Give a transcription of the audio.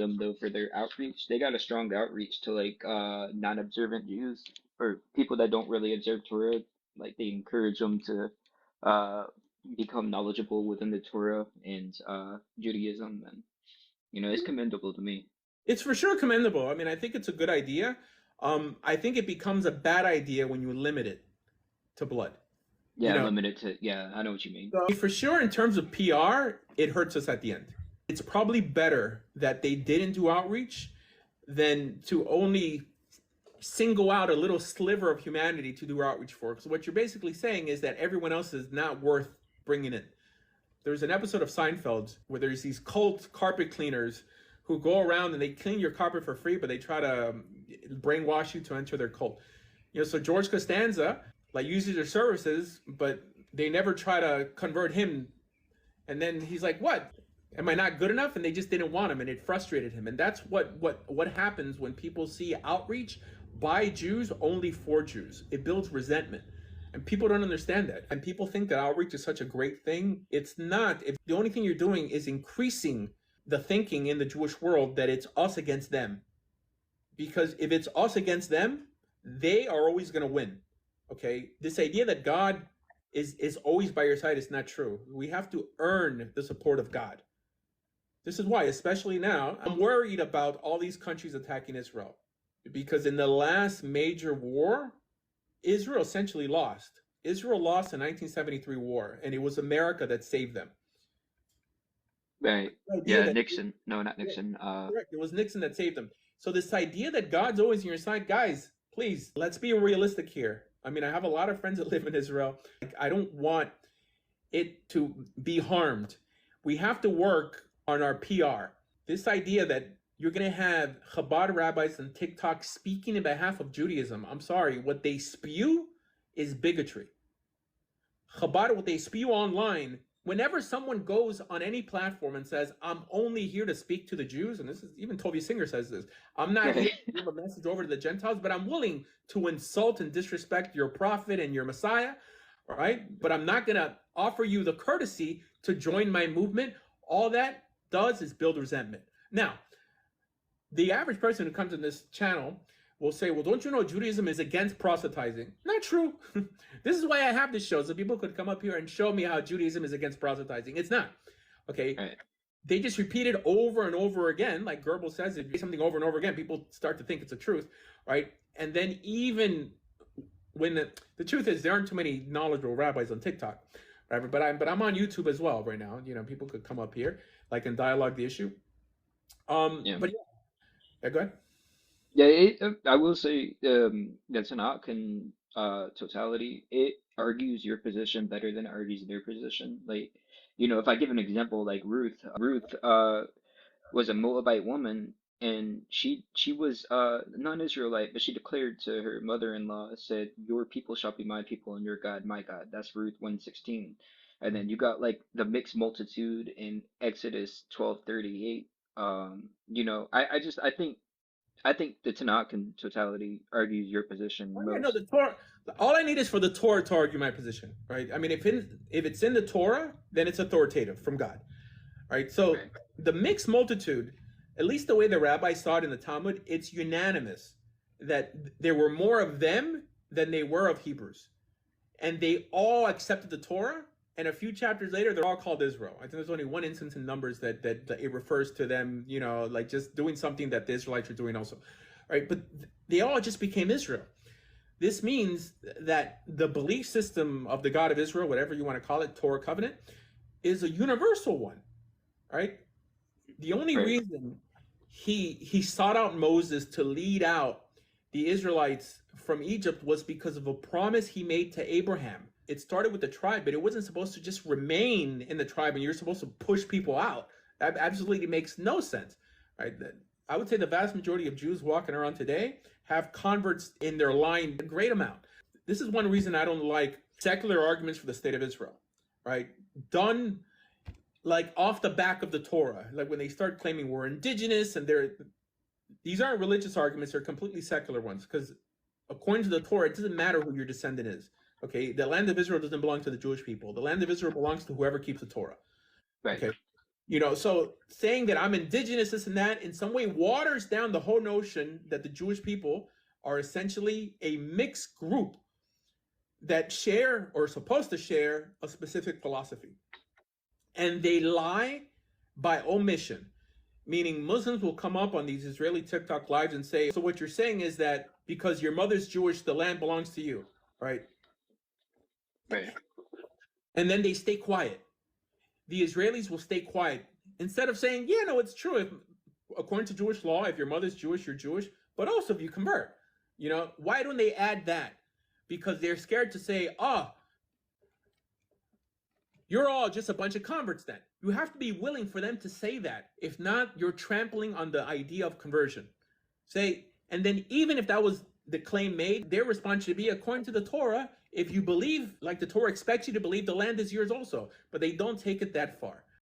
them though for their outreach. They got a strong outreach to like non-observant Jews or people that don't really observe Torah. Like they encourage them to uh become knowledgeable within the Torah and Judaism, and it's commendable to me. It's for sure commendable. I mean, I think it's a good idea. I think it becomes a bad idea when you limit it to blood. You Yeah, know, limited to, yeah, I know what you mean. so for sure, in terms of PR, it hurts us at the end. It's probably better that they didn't do outreach than to only single out a little sliver of humanity to do outreach for. Because what you're basically saying is that everyone else is not worth bringing in. There's an episode of Seinfeld where there's these cult carpet cleaners who go around and they clean your carpet for free, but they try to brainwash you to enter their cult. So George Costanza like uses their services, but they never try to convert him. And then he's like, "What? Am I not good enough?" And they just didn't want him, and it frustrated him. And that's what happens when people see outreach by Jews only for Jews. It builds resentment. And people don't understand that. And people think that outreach is such a great thing. It's not. If the only thing you're doing is increasing the thinking in the Jewish world that it's us against them. Because if it's us against them, they are always going to win. Okay? This idea that God is always by your side is not true. We have to earn the support of God. This is why, especially now, I'm worried about all these countries attacking Israel. Because in the last major war, Israel essentially lost. Israel lost the 1973 war, and it was America that saved them. Right. The idea Yeah, that Nixon. No, not yeah, Nixon. correct, it was Nixon that saved them. So this idea that God's always on your side, guys, please, let's be realistic here. I mean, I have a lot of friends that live in Israel. Like, I don't want it to be harmed. We have to work on our PR. This idea that you're going to have Chabad rabbis on TikTok speaking in behalf of Judaism. I'm sorry, what they spew is bigotry. Chabad, what they spew online, whenever someone goes on any platform and says, "I'm only here to speak to the Jews," and this is even Toby Singer says this, "I'm not here Right. to give a message over to the Gentiles, but I'm willing to insult and disrespect your prophet and your Messiah, all right? But I'm not going to offer you the courtesy to join my movement." All that does is build resentment. Now, the average person who comes in this channel will say, "Well, don't you know Judaism is against proselytizing?" Not true. This is why I have this show, so people could come up here and show me how Judaism is against proselytizing. It's not. Okay? Right. They just repeat it over and over again. Like Goebbels says, if you say something over and over again, people start to think it's a truth, right? And then even when the truth is, there aren't too many knowledgeable rabbis on TikTok, right? But I'm on YouTube as well right now. People could come up here, like, and dialogue the issue. Yeah. But yeah, go ahead. Yeah, I will say that Tanakh in totality, it argues your position better than it argues their position. Like, if I give an example, like Ruth was a Moabite woman, and she was non-Israelite, but she declared to her mother-in-law, said, "Your people shall be my people, and your God my God." That's Ruth 1:16. And then you got like the mixed multitude in Exodus 12:38. I think the Tanakh in totality argues your position Oh, yeah, no, most. the Torah. All I need is for the Torah to argue my position, right? I mean, if it's in the Torah, then it's authoritative from God, right? So Right. the mixed multitude, at least the way the rabbis saw it in the Talmud, it's unanimous that there were more of them than they were of Hebrews, and they all accepted the Torah. And a few chapters later, they're all called Israel. I think there's only one instance in Numbers that it refers to them, like just doing something that the Israelites are doing also, right? But they all just became Israel. This means that the belief system of the God of Israel, whatever you want to call it, Torah covenant, is a universal one, right? The only Right. reason he sought out Moses to lead out the Israelites from Egypt was because of a promise he made to Abraham. It started with the tribe, but it wasn't supposed to just remain in the tribe and you're supposed to push people out. That absolutely makes no sense, right? I would say the vast majority of Jews walking around today have converts in their line, a great amount. This is one reason I don't like secular arguments for the state of Israel, right? Done like off the back of the Torah, like when they start claiming we're indigenous and these aren't religious arguments, they're completely secular ones. Because according to the Torah, it doesn't matter who your descendant is. Okay, the land of Israel doesn't belong to the Jewish people. The land of Israel belongs to whoever keeps the Torah. Right. Okay, So saying that I'm indigenous, this and that, in some way waters down the whole notion that the Jewish people are essentially a mixed group that share or are supposed to share a specific philosophy. And they lie by omission, meaning Muslims will come up on these Israeli TikTok lives and say, so what you're saying is that because your mother's Jewish, the land belongs to you, right? Right. And then they stay quiet. The Israelis will stay quiet instead of saying, yeah, no, it's true. If, according to Jewish law, if your mother's Jewish, you're Jewish. But also if you convert, why don't they add that? Because they're scared to say, you're all just a bunch of converts then. You have to be willing for them to say that. If not, you're trampling on the idea of conversion. And then even if that was the claim made, their response should be, according to the Torah, if you believe, like the Torah expects you to believe, the land is yours also. But they don't take it that far.